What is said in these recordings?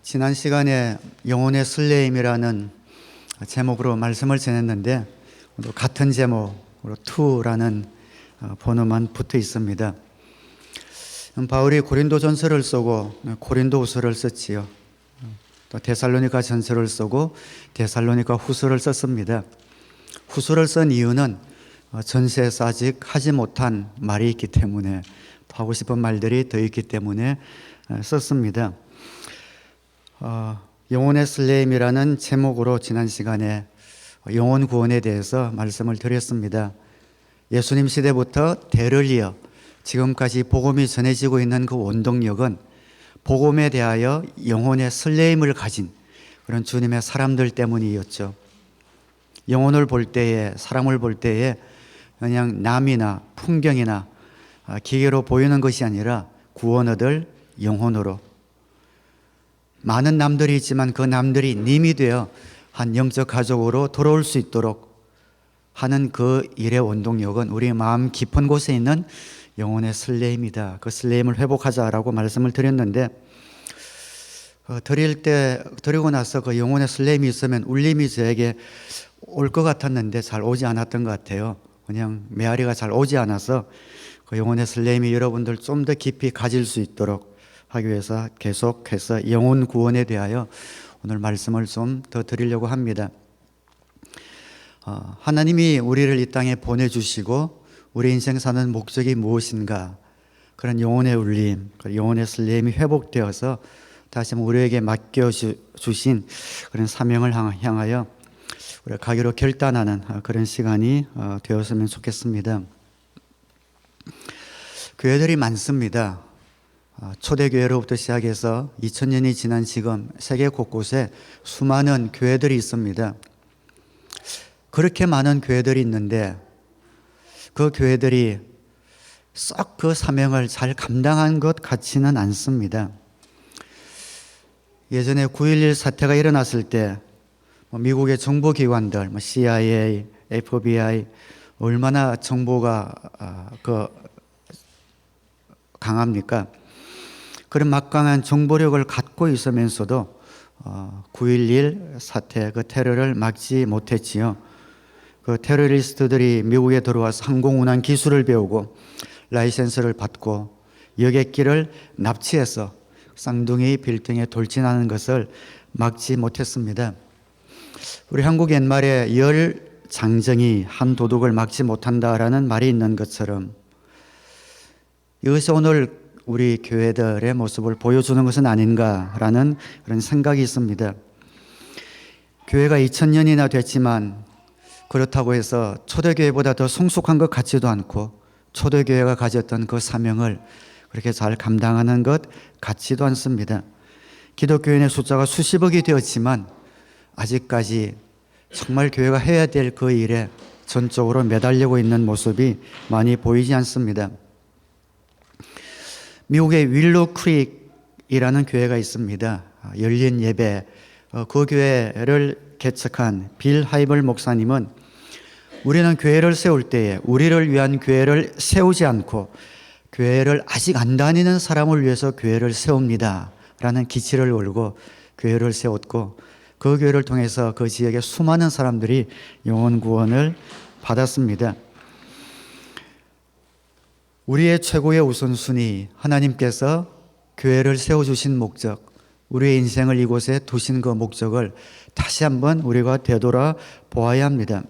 지난 시간에 영혼의 설레임이라는 제목으로 말씀을 전했는데 오늘 같은 제목으로 to라는 번호만 붙어 있습니다. 바울이 고린도전서를 쓰고 고린도후서를 썼지요. 또 데살로니가 전서를 쓰고 데살로니가 후서를 썼습니다. 후서를 쓴 이유는 전서에서 아직 하지 못한 말이 있기 때문에, 하고 싶은 말들이 더 있기 때문에 썼습니다. 영혼의 설레임이라는 제목으로 지난 시간에 영혼 구원에 대해서 말씀을 드렸습니다. 예수님 시대부터 대를 이어 지금까지 복음이 전해지고 있는 그 원동력은 복음에 대하여 영혼의 설레임을 가진 그런 주님의 사람들 때문이었죠. 영혼을 볼 때에, 사람을 볼 때에 그냥 남이나 풍경이나 기계로 보이는 것이 아니라 구원 얻을 영혼으로, 많은 남들이 있지만 그 남들이 님이 되어 한 영적 가족으로 돌아올 수 있도록 하는 그 일의 원동력은 우리 마음 깊은 곳에 있는 영혼의 설레임이다. 그 설레임을 회복하자라고 말씀을 드렸는데, 드리고 나서 그 영혼의 설레임이 있으면 울림이 저에게 올 것 같았는데 잘 오지 않았던 것 같아요. 그냥 메아리가 잘 오지 않아서 그 영혼의 설레임이 여러분들 좀 더 깊이 가질 수 있도록 하기 위해서 계속해서 영혼 구원에 대하여 오늘 말씀을 좀 더 드리려고 합니다. 하나님이 우리를 이 땅에 보내주시고 우리 인생 사는 목적이 무엇인가, 그런 영혼의 울림, 영혼의 설렘이 회복되어서 다시 한번 우리에게 맡겨주신 그런 사명을 향하여 우리가 가기로 결단하는 그런 시간이 되었으면 좋겠습니다. 교회들이 많습니다. 초대교회로부터 시작해서 2000년이 지난 지금 세계 곳곳에 수많은 교회들이 있습니다. 그렇게 많은 교회들이 있는데 그 교회들이 썩 그 사명을 잘 감당한 것 같지는 않습니다. 예전에 9.11 사태가 일어났을 때 미국의 정보기관들, CIA, FBI 얼마나 정보가 강합니까? 그런 막강한 정보력을 갖고 있으면서도 9.11 사태, 그 테러를 막지 못했지요. 그 테러리스트들이 미국에 들어와서 항공운항 기술을 배우고 라이센스를 받고 여객기를 납치해서 쌍둥이 빌딩에 돌진하는 것을 막지 못했습니다. 우리 한국 옛말에 열 장정이 한 도둑을 막지 못한다라는 말이 있는 것처럼 이것이 오늘 우리 교회들의 모습을 보여주는 것은 아닌가라는 그런 생각이 있습니다. 교회가 2000년이나 됐지만 그렇다고 해서 초대교회보다 더 성숙한 것 같지도 않고 초대교회가 가졌던 그 사명을 그렇게 잘 감당하는 것 같지도 않습니다. 기독교인의 숫자가 수십억이 되었지만 아직까지 정말 교회가 해야 될 그 일에 전적으로 매달리고 있는 모습이 많이 보이지 않습니다. 미국의 윌로우 크릭이라는 교회가 있습니다. 열린 예배, 그 교회를 개척한 빌 하이벌 목사님은 우리는 교회를 세울 때에 우리를 위한 교회를 세우지 않고 교회를 아직 안 다니는 사람을 위해서 교회를 세웁니다 라는 기치를 걸고 교회를 세웠고, 그 교회를 통해서 그 지역의 수많은 사람들이 영혼 구원을 받았습니다. 우리의 최고의 우선순위, 하나님께서 교회를 세워주신 목적, 우리의 인생을 이곳에 두신 그 목적을 다시 한번 우리가 되돌아 보아야 합니다.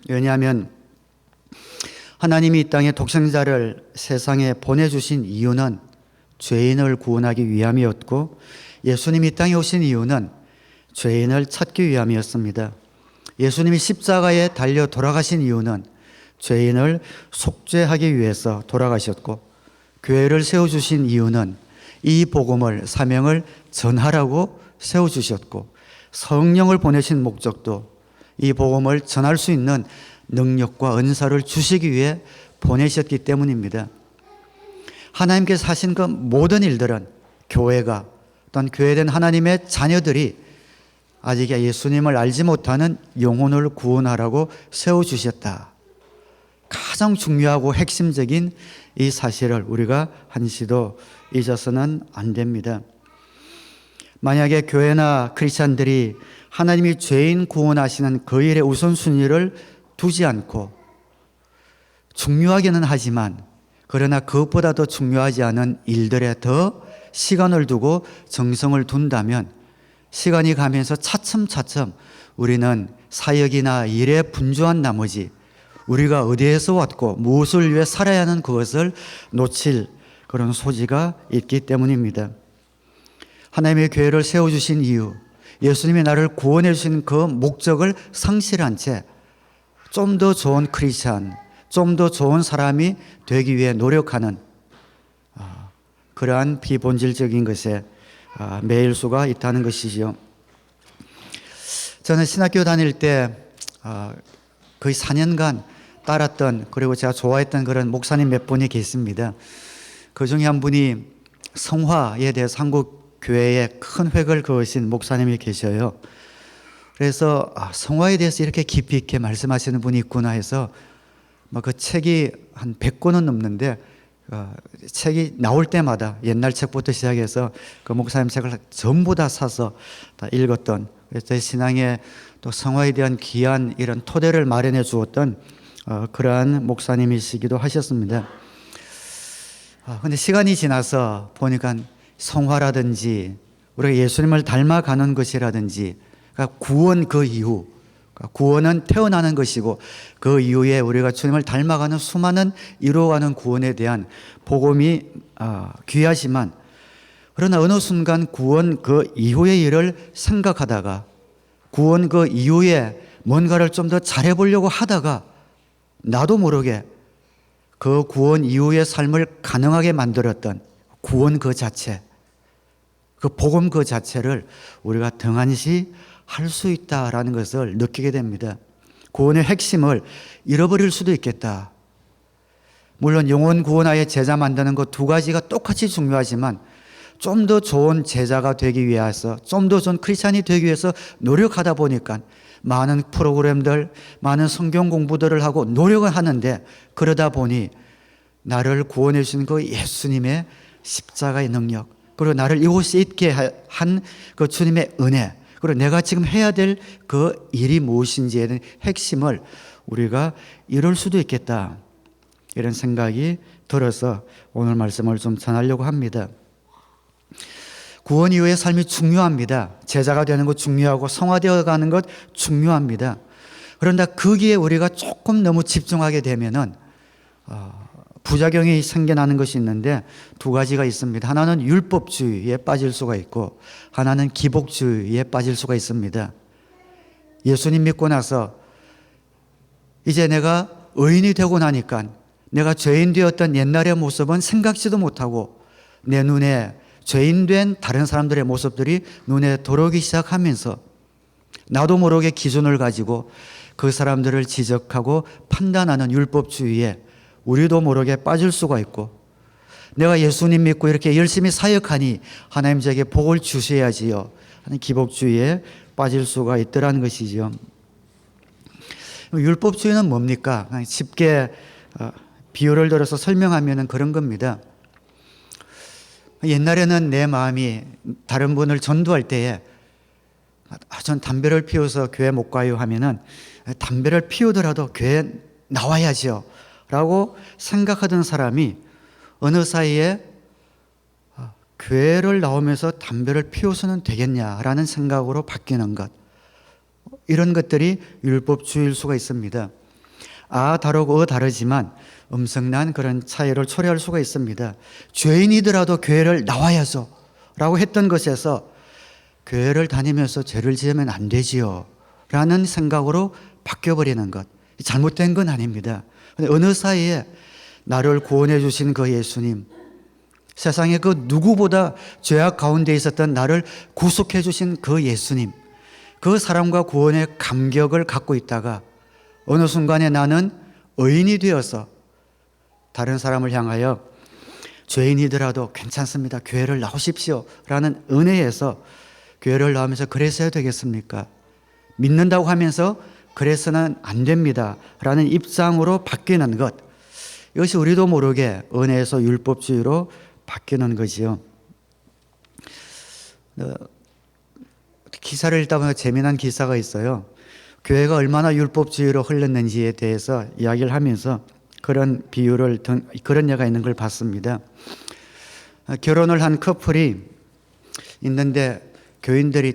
왜냐하면 하나님이 이 땅에 독생자를 세상에 보내주신 이유는 죄인을 구원하기 위함이었고, 예수님이 이 땅에 오신 이유는 죄인을 찾기 위함이었습니다. 예수님이 십자가에 달려 돌아가신 이유는 죄인을 속죄하기 위해서 돌아가셨고, 교회를 세워주신 이유는 이 복음을, 사명을 전하라고 세워주셨고, 성령을 보내신 목적도 이 복음을 전할 수 있는 능력과 은사를 주시기 위해 보내셨기 때문입니다. 하나님께서 하신 그 모든 일들은 교회가, 또한 교회된 하나님의 자녀들이 아직 예수님을 알지 못하는 영혼을 구원하라고 세워주셨다. 가장 중요하고 핵심적인 이 사실을 우리가 한시도 잊어서는 안 됩니다. 만약에 교회나 크리스찬들이 하나님이 죄인 구원하시는 그 일의 우선순위를 두지 않고 중요하기는 하지만 그러나 그것보다 더 중요하지 않은 일들에 더 시간을 두고 정성을 둔다면 시간이 가면서 차츰차츰 우리는 사역이나 일에 분주한 나머지 우리가 어디에서 왔고 무엇을 위해 살아야 하는 그것을 놓칠 그런 소지가 있기 때문입니다. 하나님의 교회를 세워주신 이유, 예수님이 나를 구원해 주신 그 목적을 상실한 채 좀 더 좋은 크리스찬, 좀 더 좋은 사람이 되기 위해 노력하는 그러한 비본질적인 것에 매일 수가 있다는 것이죠. 저는 신학교 다닐 때 거의 4년간 따랐던 그리고 제가 좋아했던 그런 목사님 몇 분이 계십니다. 그 중에 한 분이 성화에 대해서 한국 교회에 큰 획을 그으신 목사님이 계셔요. 그래서 성화에 대해서 이렇게 깊이 있게 말씀하시는 분이 있구나 해서 그 책이 한 100권은 넘는데 책이 나올 때마다 옛날 책부터 시작해서 그 목사님 책을 전부 다 사서 다 읽었던, 제 신앙에 또 성화에 대한 귀한 이런 토대를 마련해 주었던 그러한 목사님이시기도 하셨습니다. 근데 시간이 지나서 보니까 성화라든지 우리가 예수님을 닮아가는 것이라든지 그러니까 구원 그 이후, 구원은 태어나는 것이고 그 이후에 우리가 주님을 닮아가는 수많은 이루어가는 구원에 대한 복음이 귀하지만 그러나 어느 순간 구원 그 이후의 일을 생각하다가 구원 그 이후에 뭔가를 좀 더 잘해보려고 하다가 나도 모르게 그 구원 이후의 삶을 가능하게 만들었던 구원 그 자체, 그 복음 그 자체를 우리가 등한시 할 수 있다라는 것을 느끼게 됩니다. 구원의 핵심을 잃어버릴 수도 있겠다. 물론 영혼 구원하에 제자 만드는 것 두 가지가 똑같이 중요하지만 좀 더 좋은 제자가 되기 위해서, 좀 더 좋은 크리스찬이 되기 위해서 노력하다 보니까 많은 프로그램들, 많은 성경 공부들을 하고 노력을 하는데 그러다 보니 나를 구원해 주신 그 예수님의 십자가의 능력, 그리고 나를 이곳에 있게 한 그 주님의 은혜, 그리고 내가 지금 해야 될 그 일이 무엇인지에 대한 핵심을 우리가 잃을 수도 있겠다. 이런 생각이 들어서 오늘 말씀을 좀 전하려고 합니다. 구원 이후의 삶이 중요합니다. 제자가 되는 것 중요하고 성화되어 가는 것 중요합니다. 그런데 거기에 우리가 조금 너무 집중하게 되면은 부작용이 생겨나는 것이 있는데 두 가지가 있습니다. 하나는 율법주의에 빠질 수가 있고 하나는 기복주의에 빠질 수가 있습니다. 예수님 믿고 나서 이제 내가 의인이 되고 나니까 내가 죄인 되었던 옛날의 모습은 생각지도 못하고 내 눈에 죄인된 다른 사람들의 모습들이 눈에 들어오기 시작하면서 나도 모르게 기준을 가지고 그 사람들을 지적하고 판단하는 율법주의에 우리도 모르게 빠질 수가 있고 내가 예수님 믿고 이렇게 열심히 사역하니 하나님 저에게 복을 주셔야지요 하는 기복주의에 빠질 수가 있더라는 것이죠. 율법주의는 뭡니까? 쉽게 비유를 들어서 설명하면 그런 겁니다. 옛날에는 내 마음이 다른 분을 전도할 때에 전 담배를 피워서 교회 못 가요 하면은 담배를 피우더라도 교회 나와야죠 라고 생각하던 사람이 어느 사이에 교회를 나오면서 담배를 피워서는 되겠냐라는 생각으로 바뀌는 것, 이런 것들이 율법주의일 수가 있습니다. 다르고 다르지만 엄청난 그런 차이를 초래할 수가 있습니다. 죄인이더라도 교회를 나와야죠 라고 했던 것에서 교회를 다니면서 죄를 지으면 안 되지요 라는 생각으로 바뀌어버리는 것, 잘못된 건 아닙니다. 어느 사이에 나를 구원해 주신 그 예수님, 세상에 그 누구보다 죄악 가운데 있었던 나를 구속해 주신 그 예수님, 그 사랑과 구원의 감격을 갖고 있다가 어느 순간에 나는 의인이 되어서 다른 사람을 향하여 죄인이더라도 괜찮습니다, 교회를 나오십시오 라는 은혜에서 교회를 나오면서 그래서 해야 되겠습니까? 믿는다고 하면서 그래서는 안 됩니다 라는 입장으로 바뀌는 것, 이것이 우리도 모르게 은혜에서 율법주의로 바뀌는 거지요. 기사를 읽다 보면 재미난 기사가 있어요. 교회가 얼마나 율법주의로 흘렀는지에 대해서 이야기를 하면서 그런 그런 예가 있는 걸 봤습니다. 결혼을 한 커플이 있는데 교인들이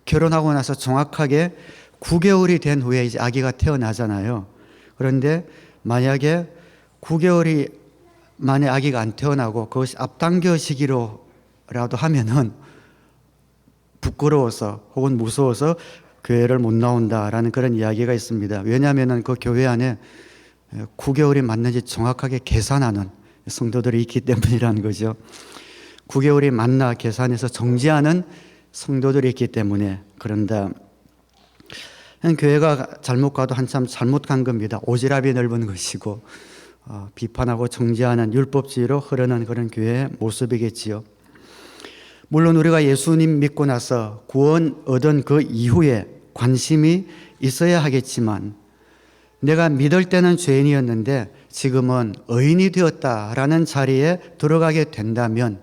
결혼하고 나서 정확하게 9개월이 된 후에 이제 아기가 태어나잖아요. 그런데 만약에 9개월이 만에 아기가 안 태어나고 그것이 앞당겨지기로라도 하면은 부끄러워서 혹은 무서워서 교회를 못 나온다라는 그런 이야기가 있습니다. 왜냐하면 그 교회 안에 9개월이 맞는지 정확하게 계산하는 성도들이 있기 때문이라는 거죠. 9개월이 맞나 계산해서 정지하는 성도들이 있기 때문에 그런다. 교회가 잘못 가도 한참 잘못 간 겁니다. 오지랖이 넓은 것이고 비판하고 정지하는 율법주의로 흐르는 그런 교회의 모습이겠지요. 물론 우리가 예수님 믿고 나서 구원 얻은 그 이후에 관심이 있어야 하겠지만 내가 믿을 때는 죄인이었는데 지금은 의인이 되었다라는 자리에 들어가게 된다면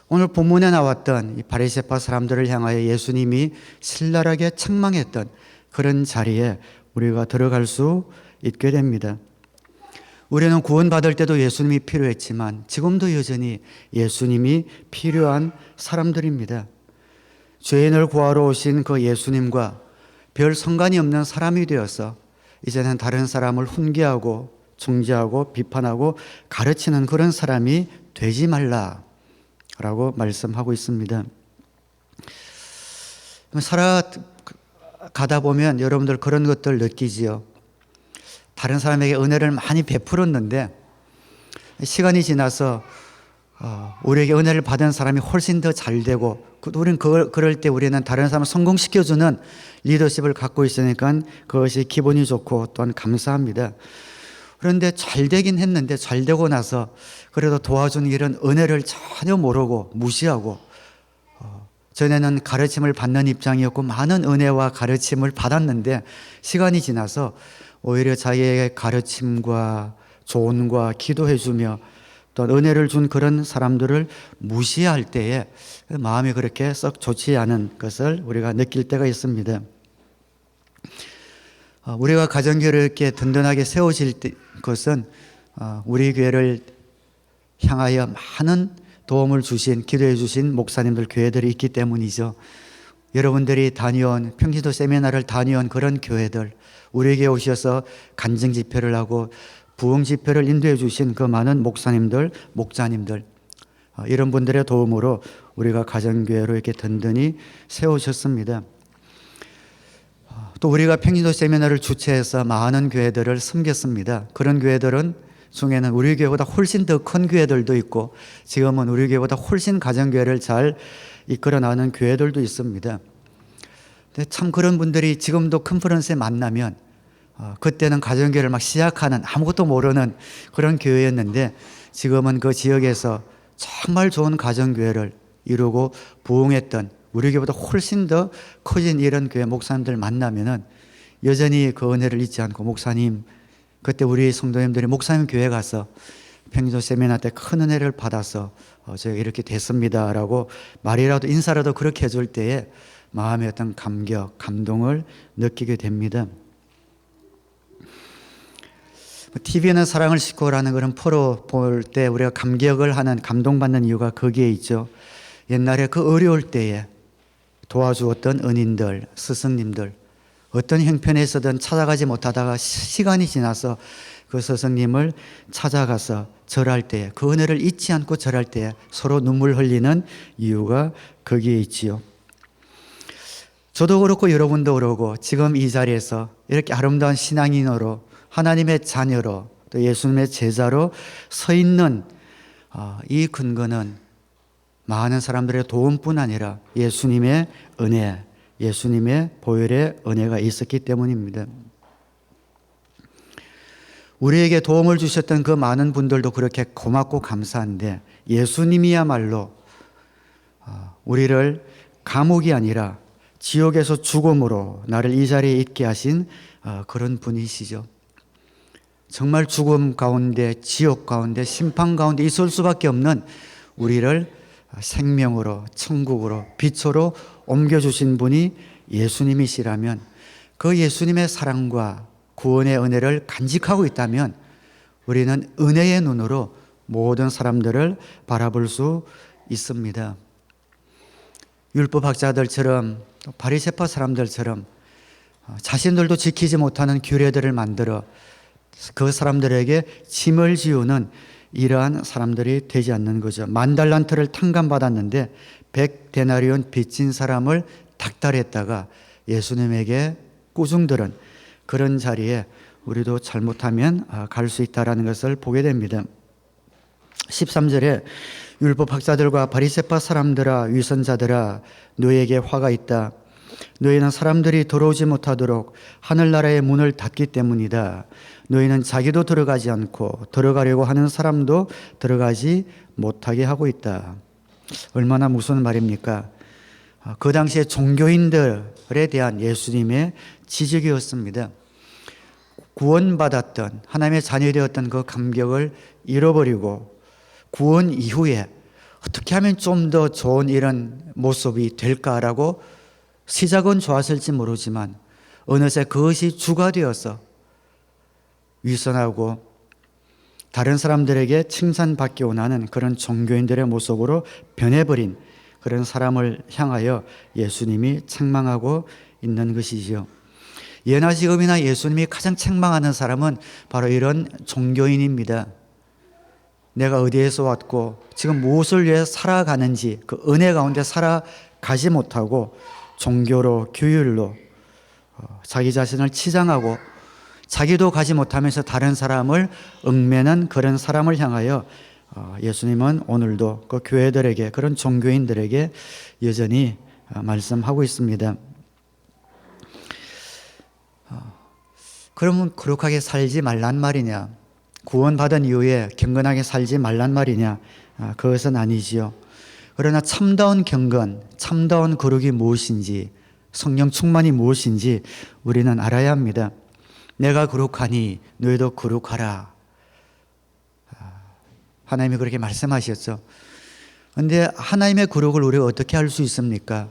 오늘 본문에 나왔던 이 바리새파 사람들을 향하여 예수님이 신랄하게 책망했던 그런 자리에 우리가 들어갈 수 있게 됩니다. 우리는 구원받을 때도 예수님이 필요했지만 지금도 여전히 예수님이 필요한 사람들입니다. 죄인을 구하러 오신 그 예수님과 별 상관이 없는 사람이 되어서 이제는 다른 사람을 훈계하고 중재하고 비판하고 가르치는 그런 사람이 되지 말라라고 말씀하고 있습니다. 살아가다 보면 여러분들 그런 것들 느끼지요. 다른 사람에게 은혜를 많이 베풀었는데 시간이 지나서 우리에게 은혜를 받은 사람이 훨씬 더 잘 되고 우리는 그럴 때 우리는 다른 사람을 성공시켜주는 리더십을 갖고 있으니까 그것이 기분이 좋고 또한 감사합니다. 그런데 잘 되긴 했는데 잘 되고 나서 그래도 도와준 일은 은혜를 전혀 모르고 무시하고 전에는 가르침을 받는 입장이었고 많은 은혜와 가르침을 받았는데 시간이 지나서 오히려 자기에게 가르침과 조언과 기도해주며 또 은혜를 준 그런 사람들을 무시할 때에 마음이 그렇게 썩 좋지 않은 것을 우리가 느낄 때가 있습니다. 우리가 가정교회를 이렇게 든든하게 세워질 것은 우리 교회를 향하여 많은 도움을 주신, 기도해 주신 목사님들, 교회들이 있기 때문이죠. 여러분들이 다녀온 평신도 세미나를 다녀온 그런 교회들, 우리에게 오셔서 간증 집회를 하고 부흥 집회를 인도해 주신 그 많은 목사님들, 목자님들, 이런 분들의 도움으로 우리가 가정교회로 이렇게 든든히 세우셨습니다. 또 우리가 평신도 세미나를 주최해서 많은 교회들을 섬겼습니다. 그런 교회들은 중에는 우리 교회보다 훨씬 더 큰 교회들도 있고 지금은 우리 교회보다 훨씬 가정교회를 잘 이끌어 나가는 교회들도 있습니다. 근데 참 그런 분들이 지금도 컨퍼런스에 만나면 그때는 가정교회를 막 시작하는 아무것도 모르는 그런 교회였는데 지금은 그 지역에서 정말 좋은 가정교회를 이루고 부흥했던 우리 교회보다 훨씬 더 커진 이런 교회 목사님들 만나면은 여전히 그 은혜를 잊지 않고 목사님 그때 우리 성도님들이 목사님 교회 가서 평신도 세미나 때 큰 은혜를 받아서 저희가 이렇게 됐습니다라고 말이라도 인사라도 그렇게 해줄 때에 마음의 어떤 감격, 감동을 느끼게 됩니다. TV에는 사랑을 싣고라는 그런 프로 볼 때 우리가 감격을 하는, 감동받는 이유가 거기에 있죠. 옛날에 그 어려울 때에 도와주었던 은인들, 스승님들, 어떤 형편에서든 찾아가지 못하다가 시간이 지나서 그 스승님을 찾아가서 절할 때에 그 은혜를 잊지 않고 절할 때에 서로 눈물 흘리는 이유가 거기에 있지요. 저도 그렇고 여러분도 그러고 지금 이 자리에서 이렇게 아름다운 신앙인으로 하나님의 자녀로 또 예수님의 제자로 서 있는 이 근거는 많은 사람들의 도움뿐 아니라 예수님의 은혜, 예수님의 보혈의 은혜가 있었기 때문입니다. 우리에게 도움을 주셨던 그 많은 분들도 그렇게 고맙고 감사한데 예수님이야말로 우리를 감옥이 아니라 지옥에서 죽음으로 나를 이 자리에 있게 하신 그런 분이시죠. 정말 죽음 가운데, 지옥 가운데, 심판 가운데 있을 수밖에 없는 우리를 생명으로, 천국으로, 빛으로 옮겨주신 분이 예수님이시라면, 그 예수님의 사랑과 구원의 은혜를 간직하고 있다면 우리는 은혜의 눈으로 모든 사람들을 바라볼 수 있습니다. 율법학자들처럼, 바리새파 사람들처럼 자신들도 지키지 못하는 규례들을 만들어 그 사람들에게 짐을 지우는 이러한 사람들이 되지 않는 거죠. 10,000달란트를 탕감받았는데 100데나리온 빚진 사람을 닥달했다가 예수님에게 꾸중들은 그런 자리에 우리도 잘못하면 갈 수 있다는 것을 보게 됩니다. 13절에 율법학자들과 바리새파 사람들아, 위선자들아, 너희에게 화가 있다. 너희는 사람들이 들어오지 못하도록 하늘나라의 문을 닫기 때문이다. 너희는 자기도 들어가지 않고 들어가려고 하는 사람도 들어가지 못하게 하고 있다. 얼마나 무서운 말입니까? 그 당시에 종교인들에 대한 예수님의 지적이었습니다. 구원받았던, 하나님의 자녀이 되었던 그 감격을 잃어버리고 구원 이후에 어떻게 하면 좀 더 좋은 이런 모습이 될까라고 시작은 좋았을지 모르지만 어느새 그것이 주가 되어서 위선하고 다른 사람들에게 칭찬받기 원하는 그런 종교인들의 모습으로 변해버린 그런 사람을 향하여 예수님이 책망하고 있는 것이지요. 예나 지금이나 예수님이 가장 책망하는 사람은 바로 이런 종교인입니다. 내가 어디에서 왔고 지금 무엇을 위해 살아가는지 그 은혜 가운데 살아가지 못하고 종교로, 규율로 자기 자신을 치장하고 자기도 가지 못하면서 다른 사람을 얽매는 그런 사람을 향하여 예수님은 오늘도 그 교회들에게, 그런 종교인들에게 여전히 말씀하고 있습니다. 그러면 거룩하게 살지 말란 말이냐? 구원받은 이후에 경건하게 살지 말란 말이냐? 그것은 아니지요. 그러나 참다운 경건, 참다운 거룩이 무엇인지, 성령 충만이 무엇인지 우리는 알아야 합니다. 내가 거룩하니 너희도 거룩하라. 하나님이 그렇게 말씀하셨죠. 그런데 하나님의 거룩을 우리가 어떻게 할 수 있습니까?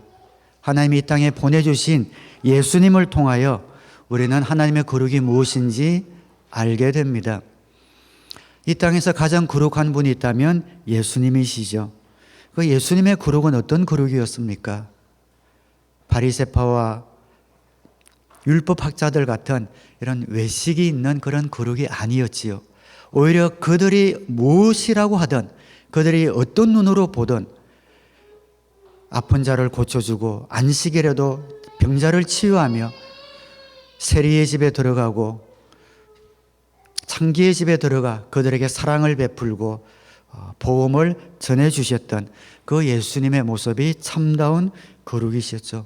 하나님이 이 땅에 보내주신 예수님을 통하여 우리는 하나님의 거룩이 무엇인지 알게 됩니다. 이 땅에서 가장 거룩한 분이 있다면 예수님이시죠. 그 예수님의 거룩은 어떤 거룩이었습니까? 바리새파와 율법학자들 같은 이런 외식이 있는 그런 거룩이 아니었지요. 오히려 그들이 무엇이라고 하든, 그들이 어떤 눈으로 보든 아픈 자를 고쳐주고 안식일에도 병자를 치유하며 세리의 집에 들어가고 창기의 집에 들어가 그들에게 사랑을 베풀고 복음을 전해주셨던 그 예수님의 모습이 참다운 거룩이셨죠.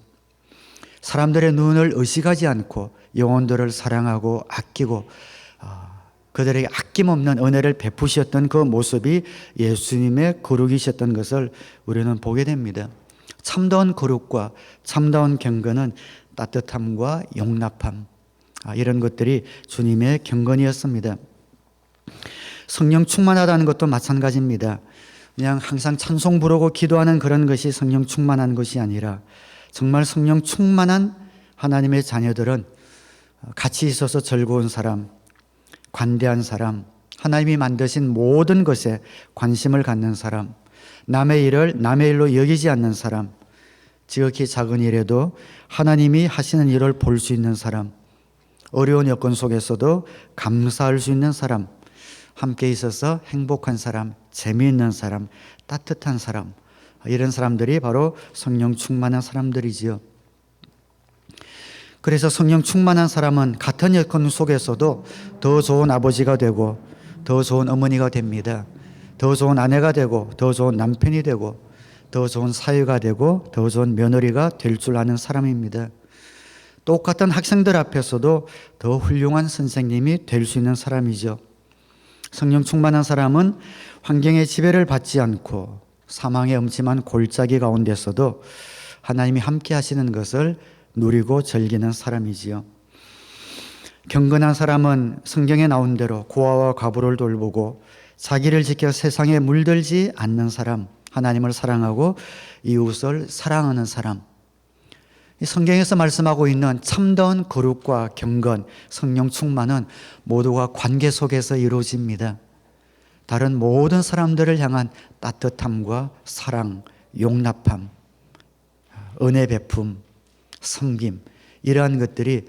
사람들의 눈을 의식하지 않고 영혼들을 사랑하고 아끼고 그들에게 아낌없는 은혜를 베푸셨던 그 모습이 예수님의 거룩이셨던 것을 우리는 보게 됩니다. 참다운 거룩과 참다운 경건은 따뜻함과 용납함, 이런 것들이 주님의 경건이었습니다. 성령 충만하다는 것도 마찬가지입니다. 그냥 항상 찬송 부르고 기도하는 그런 것이 성령 충만한 것이 아니라 정말 성령 충만한 하나님의 자녀들은 같이 있어서 즐거운 사람, 관대한 사람, 하나님이 만드신 모든 것에 관심을 갖는 사람, 남의 일을 남의 일로 여기지 않는 사람, 지극히 작은 일에도 하나님이 하시는 일을 볼 수 있는 사람, 어려운 여건 속에서도 감사할 수 있는 사람, 함께 있어서 행복한 사람, 재미있는 사람, 따뜻한 사람, 이런 사람들이 바로 성령 충만한 사람들이지요. 그래서 성령 충만한 사람은 같은 여건 속에서도 더 좋은 아버지가 되고 더 좋은 어머니가 됩니다. 더 좋은 아내가 되고 더 좋은 남편이 되고 더 좋은 사위가 되고 더 좋은 며느리가 될 줄 아는 사람입니다. 똑같은 학생들 앞에서도 더 훌륭한 선생님이 될 수 있는 사람이죠. 성령 충만한 사람은 환경의 지배를 받지 않고 사망의 음침한 골짜기 가운데서도 하나님이 함께 하시는 것을 누리고 즐기는 사람이지요. 경건한 사람은 성경에 나온 대로 고아와 과부를 돌보고 자기를 지켜 세상에 물들지 않는 사람, 하나님을 사랑하고 이웃을 사랑하는 사람. 이 성경에서 말씀하고 있는 참다운 거룩과 경건, 성령 충만은 모두가 관계 속에서 이루어집니다. 다른 모든 사람들을 향한 따뜻함과 사랑, 용납함, 은혜 베품, 섬김, 이러한 것들이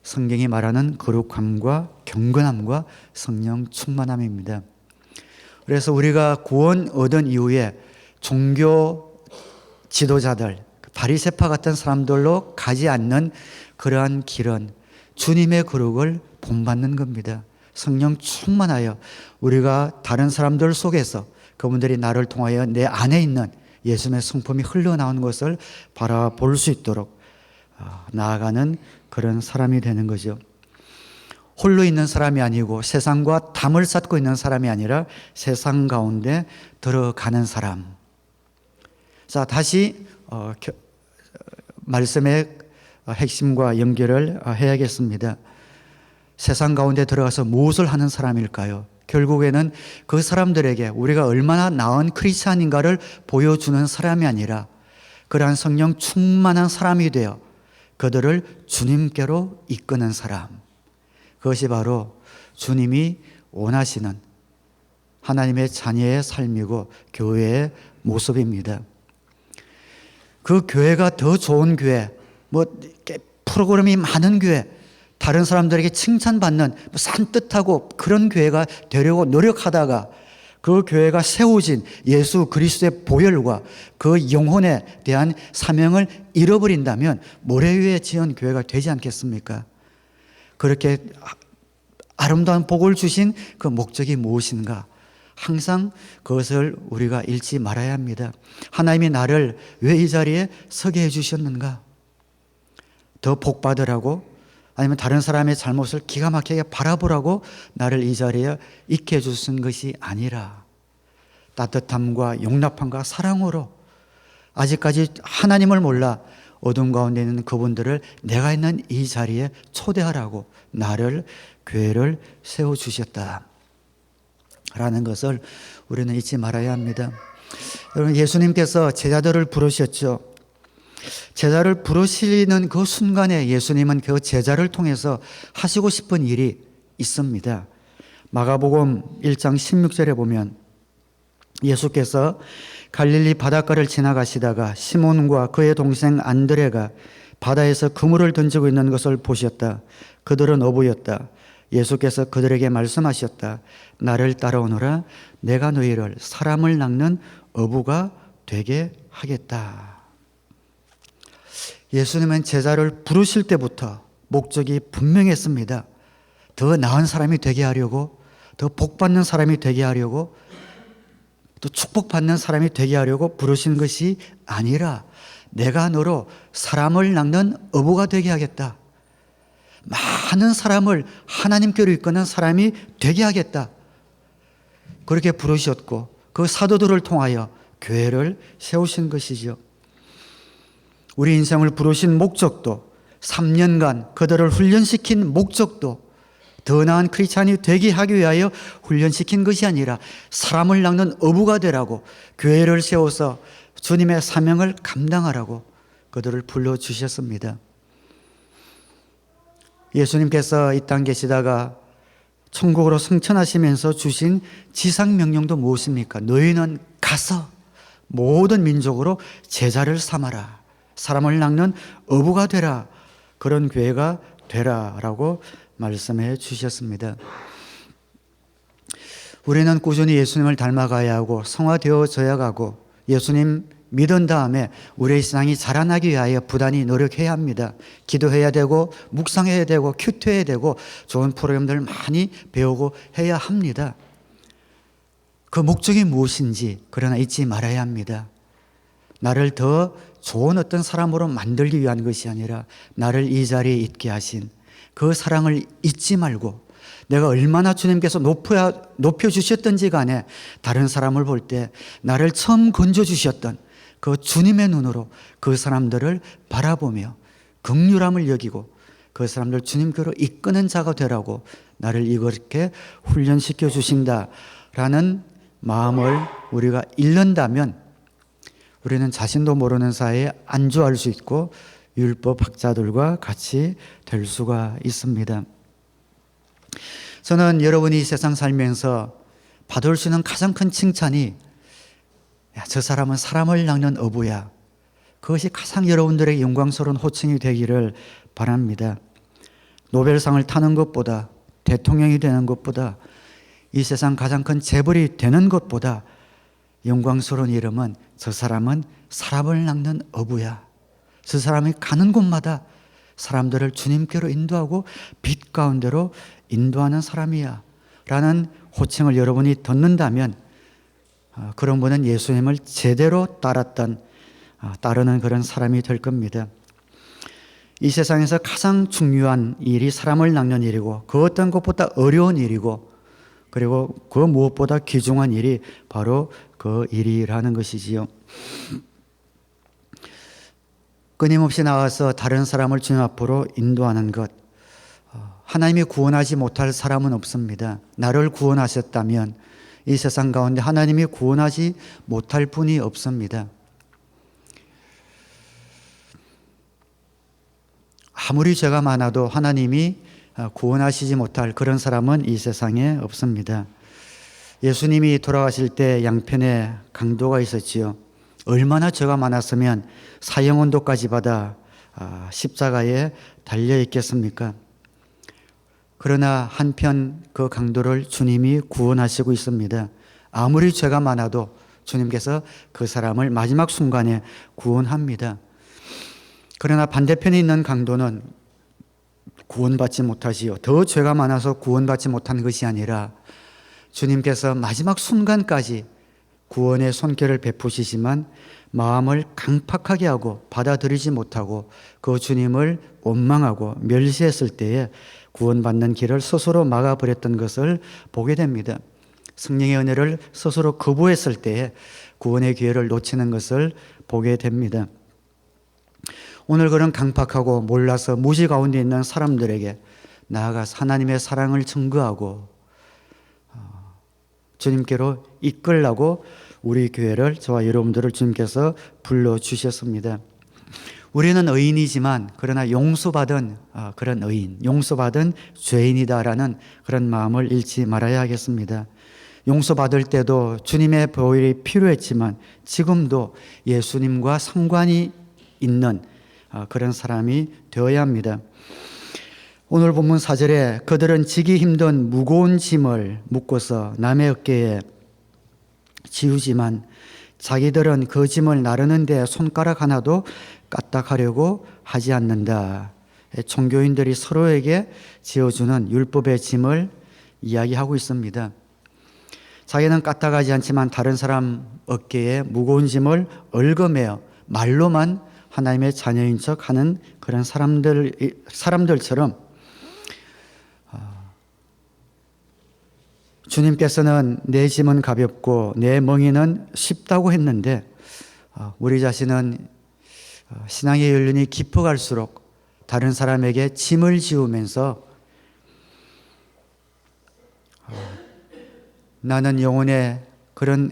성경이 말하는 거룩함과 경건함과 성령 충만함입니다. 그래서 우리가 구원 얻은 이후에 종교 지도자들, 바리새파 같은 사람들로 가지 않는 그러한 길은 주님의 거룩을 본받는 겁니다. 성령 충만하여 우리가 다른 사람들 속에서 그분들이 나를 통하여 내 안에 있는 예수님의 성품이 흘러나오는 것을 바라볼 수 있도록 나아가는 그런 사람이 되는 거죠. 홀로 있는 사람이 아니고 세상과 담을 쌓고 있는 사람이 아니라 세상 가운데 들어가는 사람. 자, 다시 말씀의 핵심과 연결을 해야겠습니다. 세상 가운데 들어가서 무엇을 하는 사람일까요? 결국에는 그 사람들에게 우리가 얼마나 나은 크리스찬인가를 보여주는 사람이 아니라 그러한 성령 충만한 사람이 되어 그들을 주님께로 이끄는 사람. 그것이 바로 주님이 원하시는 하나님의 자녀의 삶이고 교회의 모습입니다. 그 교회가 더 좋은 교회, 프로그램이 많은 교회, 다른 사람들에게 칭찬받는 산뜻하고 그런 교회가 되려고 노력하다가 그 교회가 세워진 예수 그리스도의 보혈과 그 영혼에 대한 사명을 잃어버린다면 모래 위에 지은 교회가 되지 않겠습니까? 그렇게 아름다운 복을 주신 그 목적이 무엇인가? 항상 그것을 우리가 잃지 말아야 합니다. 하나님이 나를 왜 이 자리에 서게 해주셨는가? 더 복 받으라고? 아니면 다른 사람의 잘못을 기가 막히게 바라보라고 나를 이 자리에 있게 해주신 것이 아니라 따뜻함과 용납함과 사랑으로 아직까지 하나님을 몰라 어둠 가운데 있는 그분들을 내가 있는 이 자리에 초대하라고 나를, 교회를 세워주셨다 라는 것을 우리는 잊지 말아야 합니다. 여러분, 예수님께서 제자들을 부르셨죠. 제자를 부르시는 그 순간에 예수님은 그 제자를 통해서 하시고 싶은 일이 있습니다. 마가복음 1장 16절에 보면 예수께서 갈릴리 바닷가를 지나가시다가 시몬과 그의 동생 안드레가 바다에서 그물을 던지고 있는 것을 보셨다. 그들은 어부였다. 예수께서 그들에게 말씀하셨다. 나를 따라오너라. 내가 너희를 사람을 낚는 어부가 되게 하겠다. 예수님은 제자를 부르실 때부터 목적이 분명했습니다. 더 나은 사람이 되게 하려고, 더 복받는 사람이 되게 하려고, 또 축복받는 사람이 되게 하려고 부르신 것이 아니라 내가 너로 사람을 낚는 어부가 되게 하겠다. 많은 사람을 하나님께로 이끄는 사람이 되게 하겠다. 그렇게 부르셨고 그 사도들을 통하여 교회를 세우신 것이죠. 우리 인생을 부르신 목적도 3년간 그들을 훈련시킨 목적도 더 나은 크리스찬이 되게 하기 위하여 훈련시킨 것이 아니라 사람을 낚는 어부가 되라고 교회를 세워서 주님의 사명을 감당하라고 그들을 불러주셨습니다. 예수님께서 이 땅에 계시다가 천국으로 승천하시면서 주신 지상명령도 무엇입니까? 너희는 가서 모든 민족으로 제자를 삼아라. 사람을 낚는 어부가 되라. 그런 교회가 되라라고 말씀해 주셨습니다. 우리는 꾸준히 예수님을 닮아가야 하고 성화되어져야 하고 예수님 믿은 다음에 우리의 신앙이 자라나기 위하여 부단히 노력해야 합니다. 기도해야 되고 묵상해야 되고 큐트해야 되고 좋은 프로그램들 많이 배우고 해야 합니다. 그 목적이 무엇인지 그러나 잊지 말아야 합니다. 나를 더 좋은 어떤 사람으로 만들기 위한 것이 아니라 나를 이 자리에 있게 하신 그 사랑을 잊지 말고 내가 얼마나 주님께서 높여주셨던지 간에 다른 사람을 볼 때 나를 처음 건져주셨던 그 주님의 눈으로 그 사람들을 바라보며 긍휼함을 여기고 그 사람들 주님께로 이끄는 자가 되라고 나를 이렇게 훈련시켜 주신다라는 마음을 우리가 잃는다면 우리는 자신도 모르는 사이에 안주할 수 있고 율법 학자들과 같이 될 수가 있습니다. 저는 여러분이 이 세상 살면서 받을 수 있는 가장 큰 칭찬이 야, 저 사람은 사람을 낚는 어부야. 그것이 가장 여러분들에게 영광스러운 호칭이 되기를 바랍니다. 노벨상을 타는 것보다, 대통령이 되는 것보다, 이 세상 가장 큰 재벌이 되는 것보다 영광스러운 이름은 저 사람은 사람을 낚는 어부야. 저 사람이 가는 곳마다 사람들을 주님께로 인도하고 빛 가운데로 인도하는 사람이야 라는 호칭을 여러분이 듣는다면 그런 분은 예수님을 제대로 따르는 그런 사람이 될 겁니다. 이 세상에서 가장 중요한 일이 사람을 낚는 일이고 그 어떤 것보다 어려운 일이고 그리고 그 무엇보다 귀중한 일이 바로 그 일이라는 것이지요. 끊임없이 나와서 다른 사람을 주님 앞으로 인도하는 것. 하나님이 구원하지 못할 사람은 없습니다. 나를 구원하셨다면 이 세상 가운데 하나님이 구원하지 못할 분이 없습니다. 아무리 죄가 많아도 하나님이 구원하시지 못할 그런 사람은 이 세상에 없습니다. 예수님이 돌아가실 때 양편에 강도가 있었지요. 얼마나 죄가 많았으면 사형언도까지 받아 십자가에 달려 있겠습니까? 그러나 한편 그 강도를 주님이 구원하시고 있습니다. 아무리 죄가 많아도 주님께서 그 사람을 마지막 순간에 구원합니다. 그러나 반대편에 있는 강도는 구원받지 못하지요. 더 죄가 많아서 구원받지 못한 것이 아니라 주님께서 마지막 순간까지 구원의 손길을 베푸시지만 마음을 강팍하게 하고 받아들이지 못하고 그 주님을 원망하고 멸시했을 때에 구원받는 길을 스스로 막아버렸던 것을 보게 됩니다. 성령의 은혜를 스스로 거부했을 때에 구원의 기회를 놓치는 것을 보게 됩니다. 오늘 그런 강팍하고 몰라서 무지 가운데 있는 사람들에게 나아가서 하나님의 사랑을 증거하고 주님께로 이끌라고 우리 교회를 저와 여러분들을 주님께서 불러주셨습니다. 우리는 의인이지만 그러나 용서받은 그런 의인, 용서받은 죄인이다라는 그런 마음을 잃지 말아야 하겠습니다. 용서받을 때도 주님의 보혈이 필요했지만 지금도 예수님과 상관이 있는 그런 사람이 되어야 합니다. 오늘 본문 4절에 그들은 지기 힘든 무거운 짐을 묶어서 남의 어깨에 지우지만 자기들은 그 짐을 나르는데 손가락 하나도 까딱하려고 하지 않는다. 종교인들이 서로에게 지어주는 율법의 짐을 이야기하고 있습니다. 자기는 까딱하지 않지만 다른 사람 어깨에 무거운 짐을 얽어매어 말로만 하나님의 자녀인 척 하는 그런 사람들처럼 주님께서는 내 짐은 가볍고 내 멍에는 쉽다고 했는데 우리 자신은 신앙의 연륜이 깊어갈수록 다른 사람에게 짐을 지우면서 나는 영혼의 그런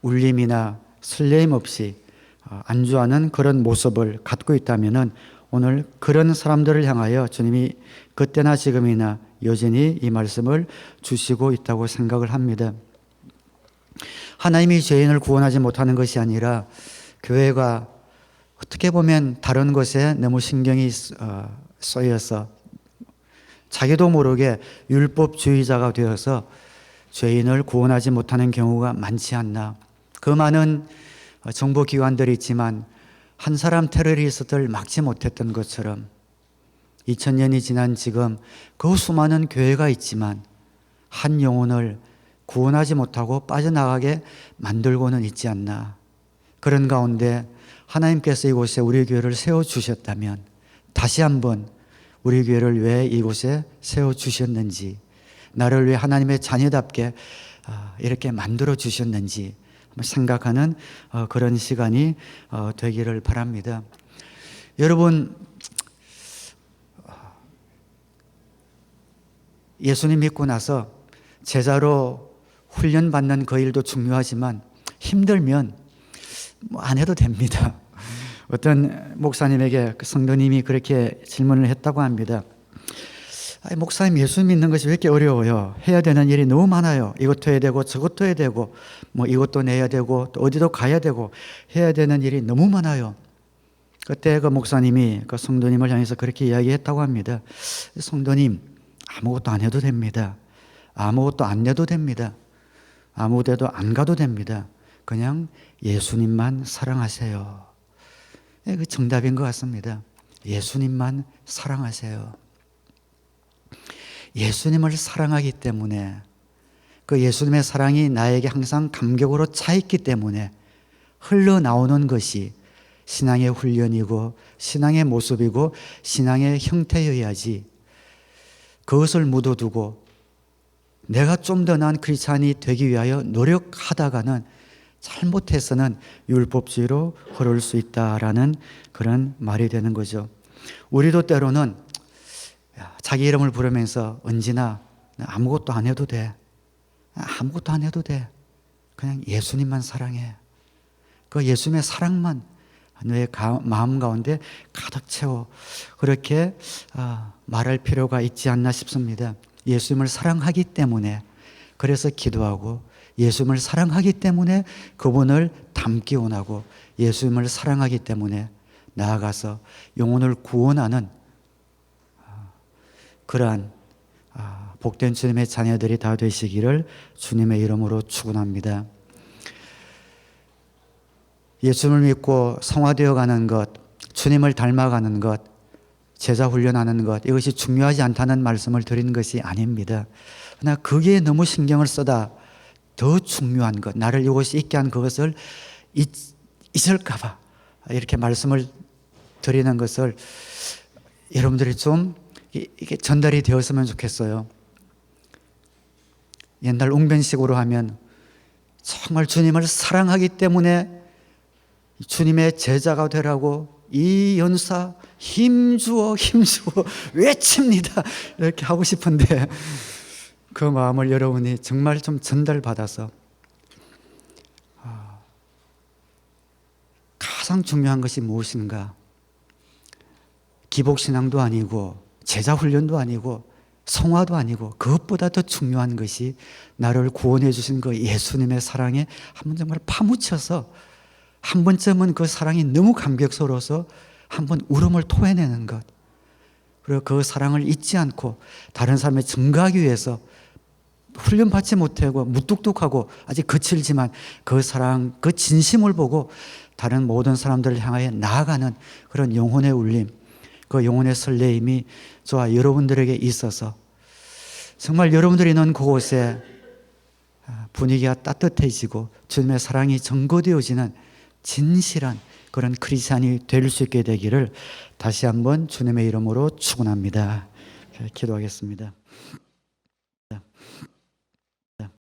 울림이나 설레임 없이 안주하는 그런 모습을 갖고 있다면 오늘 그런 사람들을 향하여 주님이 그때나 지금이나 여전히 이 말씀을 주시고 있다고 생각을 합니다. 하나님이 죄인을 구원하지 못하는 것이 아니라 교회가 어떻게 보면 다른 것에 너무 신경이 쓰여서 자기도 모르게 율법주의자가 되어서 죄인을 구원하지 못하는 경우가 많지 않나. 그 많은 정보기관들이 있지만 한 사람 테러리스트를 막지 못했던 것처럼 2000년이 지난 지금 그 수많은 교회가 있지만 한 영혼을 구원하지 못하고 빠져나가게 만들고는 있지 않나. 그런 가운데 하나님께서 이곳에 우리 교회를 세워주셨다면 다시 한번 우리 교회를 왜 이곳에 세워주셨는지, 나를 왜 하나님의 자녀답게 이렇게 만들어주셨는지 생각하는 그런 시간이 되기를 바랍니다. 여러분, 예수님 믿고 나서 제자로 훈련받는 그 일도 중요하지만 힘들면 뭐 안 해도 됩니다. 어떤 목사님에게 그 성도님이 그렇게 질문을 했다고 합니다. 아니, 목사님, 예수 믿는 것이 왜 이렇게 어려워요? 해야 되는 일이 너무 많아요. 이것도 해야 되고 저것도 해야 되고 뭐 이것도 내야 되고 또 어디도 가야 되고 해야 되는 일이 너무 많아요. 그때 그 목사님이 그 성도님을 향해서 그렇게 이야기했다고 합니다. 성도님, 아무것도 안 해도 됩니다. 아무것도 안 내도 됩니다. 아무 데도 안 가도 됩니다. 그냥 예수님만 사랑하세요. 그 정답인 것 같습니다. 예수님만 사랑하세요. 예수님을 사랑하기 때문에, 그 예수님의 사랑이 나에게 항상 감격으로 차 있기 때문에 흘러나오는 것이 신앙의 훈련이고 신앙의 모습이고 신앙의 형태여야지, 그것을 묻어두고 내가 좀 더 나은 크리스찬이 되기 위하여 노력하다가는 잘못해서는 율법주의로 흐를 수 있다라는 그런 말이 되는 거죠. 우리도 때로는 자기 이름을 부르면서 은진아, 아무것도 안 해도 돼. 아무것도 안 해도 돼. 그냥 예수님만 사랑해. 그 예수님의 사랑만 너의 마음 가운데 가득 채워. 그렇게 말할 필요가 있지 않나 싶습니다. 예수님을 사랑하기 때문에, 그래서 기도하고, 예수님을 사랑하기 때문에 그분을 닮기 원하고, 예수님을 사랑하기 때문에 나아가서 영혼을 구원하는 그러한 복된 주님의 자녀들이 다 되시기를 주님의 이름으로 축원합니다. 예수님을 믿고 성화되어 가는 것, 주님을 닮아가는 것, 제자 훈련하는 것, 이것이 중요하지 않다는 말씀을 드리는 것이 아닙니다. 그러나 거기에 너무 신경을 써다 더 중요한 것, 나를 이곳에 있게 한 그것을 잊을까 봐 이렇게 말씀을 드리는 것을 여러분들이 좀 이게 전달이 되었으면 좋겠어요. 옛날 웅변식으로 하면 정말 주님을 사랑하기 때문에 주님의 제자가 되라고 이 연사 힘주어 외칩니다. 이렇게 하고 싶은데 그 마음을 여러분이 정말 좀 전달받아서 가장 중요한 것이 무엇인가? 기복신앙도 아니고 제자훈련도 아니고 성화도 아니고, 그것보다 더 중요한 것이 나를 구원해 주신 그 예수님의 사랑에 한번 정말 파묻혀서 한 번쯤은 그 사랑이 너무 감격스러워서 한번 울음을 토해내는 것, 그리고 그 사랑을 잊지 않고 다른 사람에 증거하기 위해서 훈련받지 못하고 무뚝뚝하고 아직 거칠지만 그 사랑, 그 진심을 보고 다른 모든 사람들을 향하여 나아가는 그런 영혼의 울림, 그 영혼의 설레임이 저와 여러분들에게 있어서 정말 여러분들이 있는 그곳에 분위기가 따뜻해지고 주님의 사랑이 증거되어지는 진실한 그런 크리스찬이 될 수 있게 되기를 다시 한번 주님의 이름으로 축원합니다. 기도하겠습니다.